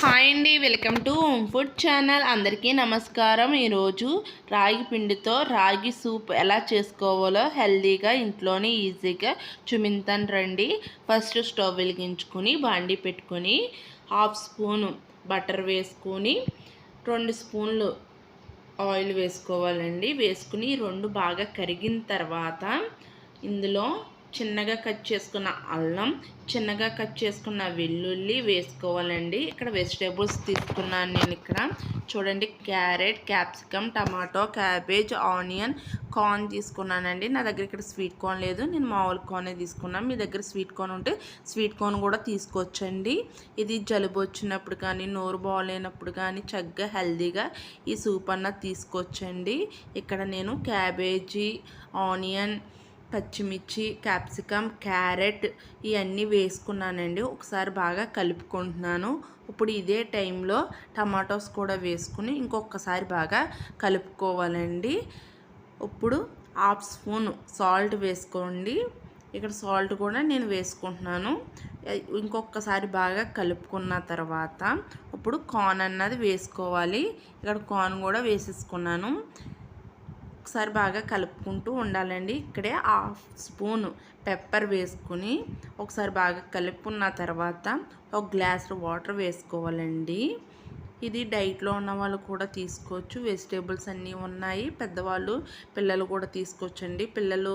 Hi అండి, welcome to home food channel. అందరికీ నమస్కారం. ఈరోజు రాగి పిండితో రాగి సూప్ ఎలా చేసుకోవాలో హెల్తీగా ఇంట్లోనే ఈజీగా చూపిస్తాను రండి. ఫస్ట్ స్టవ్ వెలిగించుకొని బాండి పెట్టుకొని హాఫ్ స్పూను బటర్ వేసుకొని 2 స్పూన్లు ఆయిల్ వేసుకోవాలండి. వేసుకుని రెండు బాగా కరిగిన తర్వాత ఇందులో చిన్నగా కట్ చేసుకున్న అల్లం, చిన్నగా కట్ చేసుకున్న వెల్లుల్లి వేసుకోవాలండి. ఇక్కడ వెజిటేబుల్స్ తీసుకున్నాను నేను. ఇక్కడ చూడండి, carrot, capsicum, tomato, cabbage, onion, corn తీసుకున్నానండి. నా దగ్గర ఇక్కడ స్వీట్ కార్న్ లేదు, నేను మామూలు కార్నే తీసుకున్నాను. మీ దగ్గర స్వీట్ కార్న్ ఉంటే స్వీట్ కార్న్ కూడా తీసుకోవచ్చండి. ఇది జలుబు వచ్చినప్పుడు కానీ, నోరు బాగాలేనప్పుడు కానీ చక్కగా హెల్తీగా ఈ సూప్ అన్నది తీసుకోవచ్చండి. ఇక్కడ నేను క్యాబేజీ, ఆనియన్, పచ్చిమిర్చి, క్యాప్సికమ్, క్యారెట్ ఇవన్నీ వేసుకున్నానండి. ఒకసారి బాగా కలుపుకుంటున్నాను. ఇప్పుడు ఇదే టైంలో టమాటోస్ కూడా వేసుకుని ఇంకొకసారి బాగా కలుపుకోవాలండి. ఇప్పుడు హాఫ్ స్పూన్ సాల్ట్ వేసుకోండి. ఇక్కడ సాల్ట్ కూడా నేను వేసుకుంటున్నాను. ఇంకొకసారి బాగా కలుపుకున్న తర్వాత ఇప్పుడు కార్న్ అన్నది వేసుకోవాలి. ఇక్కడ కార్న్ కూడా వేసేసుకున్నాను. ఒకసారి బాగా కలుపుకుంటూ ఉండాలండి. ఇక్కడే హాఫ్ స్పూన్ పెప్పర్ వేసుకుని ఒకసారి బాగా కలుపుకున్న తర్వాత ఒక గ్లాస్ వాటర్ వేసుకోవాలండి. ఇది డైట్లో ఉన్న వాళ్ళు కూడా తీసుకోవచ్చు. వెజిటేబుల్స్ అన్నీ ఉన్నాయి. పెద్దవాళ్ళు, పిల్లలు కూడా తీసుకోవచ్చండి. పిల్లలు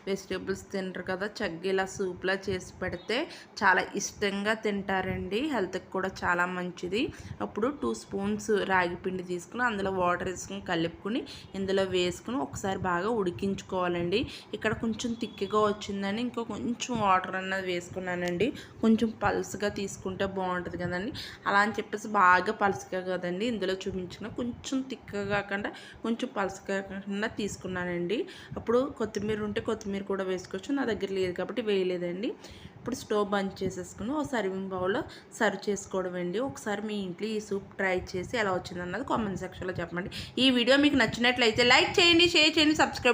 వెజిటేబుల్స్ తినరు కదా, చక్కగా ఇలా సూప్లా చేసి పెడితే చాలా ఇష్టంగా తింటారండి. హెల్త్కి కూడా చాలా మంచిది. అప్పుడు 2 స్పూన్స్ రాగి పిండి తీసుకుని అందులో వాటర్ వేసుకుని కలుపుకుని ఇందులో వేసుకుని ఒకసారి బాగా ఉడికించుకోవాలండి. ఇక్కడ కొంచెం తిక్కిగా వచ్చిందని ఇంకో కొంచెం వాటర్ అన్నది వేసుకున్నానండి. కొంచెం పల్స్గా తీసుకుంటే బాగుంటుంది కదండి. అలా అని చెప్పేసి బాగా పల్స్గా కదండి ఇందులో చూపించిన, కొంచెం తిక్కగా కాకుండా కొంచెం పల్స్గా కాకుండా తీసుకున్నానండి. అప్పుడు కొత్తిమీర ఉంటే కొత్తిమీర కూడా వేసుకోవచ్చు. నా దగ్గర లేదు కాబట్టి వేయలేదండి. ఇప్పుడు స్టవ్ బంద్ చేసేసుకుని ఒక సర్వింగ్ బౌల్లో సర్వ్ చేసుకోవడం అండి. ఒకసారి మీ ఇంట్లో ఈ సూప్ ట్రై చేసి ఎలా వచ్చిందన్నది కామెంట్ సెక్షన్లో చెప్పండి. ఈ వీడియో మీకు నచ్చినట్లయితే లైక్ చేయండి, షేర్ చేయండి, సబ్స్క్రైబ్